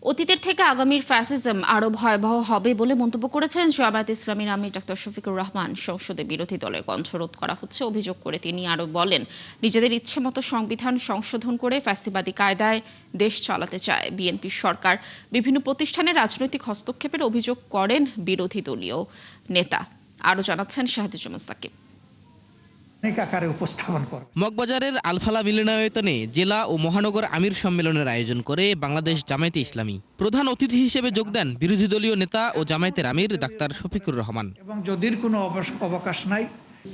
অতীতের থেকে আগামীর ফ্যাসিজম আরও ভয়াবহ হবে বলে মন্তব্য করেছেন জামায়াত ইসলামীর আমির ডাক্তার শফিকুর রহমান। সংসদে বিরোধী দলের কণ্ঠরোধ করা হচ্ছে অভিযোগ করে তিনি আরও বলেন, নিজেদের ইচ্ছেমতো সংবিধান সংশোধন করে ফ্যাসিবাদী কায়দায় দেশ চালাতে চায় বিএনপি সরকার। বিভিন্ন প্রতিষ্ঠানে রাজনৈতিক হস্তক্ষেপের অভিযোগ করেন বিরোধী দলীয় নেতা। আরও জানাচ্ছেন শাহিদুজ্জামান সাকিব। মগবাজারের আলফালা মিলনায়তনে জেলা ও মহানগর আমির সম্মেলনের আয়োজন করে বাংলাদেশ জামায়াতে ইসলামী। প্রধান অতিথি হিসেবে যোগ দেন বিরোধী দলীয় নেতা ও জামায়াতের আমির ডাক্তার শফিকুর রহমান। এবং যদির কোনো অবকাশ নাই।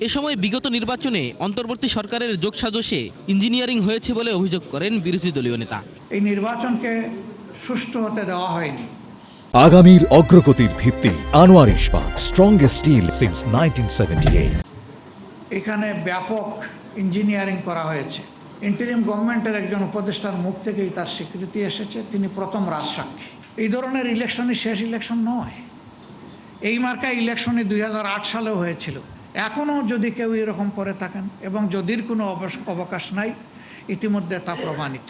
এ সময় বিগত নির্বাচনে অন্তর্বর্তী সরকারের যোগসাজশে ইঞ্জিনিয়ারিং হয়েছে বলে অভিযোগ করেন বিরোধী দলীয় নেতা। এই নির্বাচনকে সুষ্ঠু হতে দেওয়া হয়নি। আগামীর অগ্রগতির ভিত্তি আনোয়ার ইস্পাত, স্ট্রংগেস্ট স্টিল সিন্স 1978। এখানে ব্যাপক ইঞ্জিনিয়ারিং করা হয়েছে। ইন্টারিম গভর্নমেন্টের একজন উপদেষ্টার মুখ থেকেই তার স্বীকৃতি এসেছে, তিনি প্রথম রাজসাক্ষী। এই ধরনের ইলেকশনই শেষ ইলেকশন নয়। এই মার্কা ইলেকশনে 2008 সালেও হয়েছিল। এখনও যদি কেউ এরকম করে থাকেন এবং যদির কোনো অবকাশ নাই, ইতিমধ্যে তা প্রমাণিত,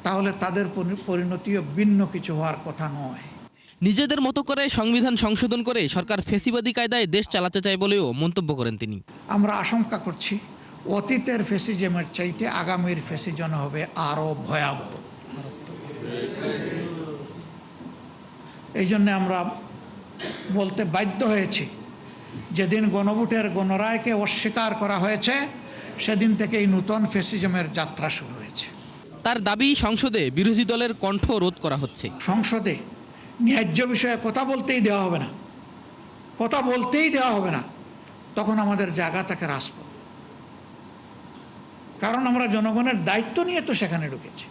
তাহলে তাদের পরিণতিও ভিন্ন কিছু হওয়ার কথা নয়। নিজেদের মতো করে সংবিধান সংশোধন করে সরকার ফ্যাসিবাদী কায়দায় দেশ চালাতে চায় বলেও মন্তব্য করেন তিনি। আমরা আশঙ্কা করছি অতীতের ফ্যাসিজমের চাইতে আগামীর ফ্যাসিজম হবে আরও ভয়াবহ। এই জন্য আমরা বলতে বাধ্য হয়েছি, যেদিন গণভোটের গণরায়কে অস্বীকার করা হয়েছে সেদিন থেকে এই নূতন ফ্যাসিজমের যাত্রা শুরু হয়েছে। তার দাবি, সংসদে বিরোধী দলের কণ্ঠ রোধ করা হচ্ছে। সংসদে ন্যায্য বিষয়ে কথা বলতেই দেওয়া হবে না, কথা বলতেই দেওয়া হবে না, তখন আমাদের জায়গা থাকে রাজপথ। কারণ আমরা জনগণের দায়িত্ব নিয়ে তো সেখানে ঢুকেছি,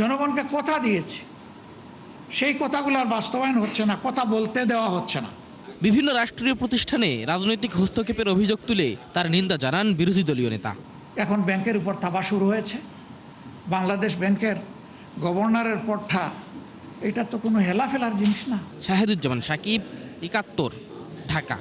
জনগণকে কথা দিয়েছি, সেই কথাগুলো আর বাস্তবায়ন হচ্ছে না, কথা বলতে দেওয়া হচ্ছে না। বিভিন্ন রাষ্ট্রীয় প্রতিষ্ঠানে রাজনৈতিক হস্তক্ষেপের অভিযোগ তুলে তার নিন্দা জানান বিরোধী দলীয় নেতা। এখন ব্যাংকের উপর থাবা শুরু হয়েছে, বাংলাদেশ ব্যাংকের গভর্নরের পরটা, এটা তো কোনো হেলাফেলার জিনিস না। শাহিদুজ্জামান সাকিব, ৭১, ঢাকা।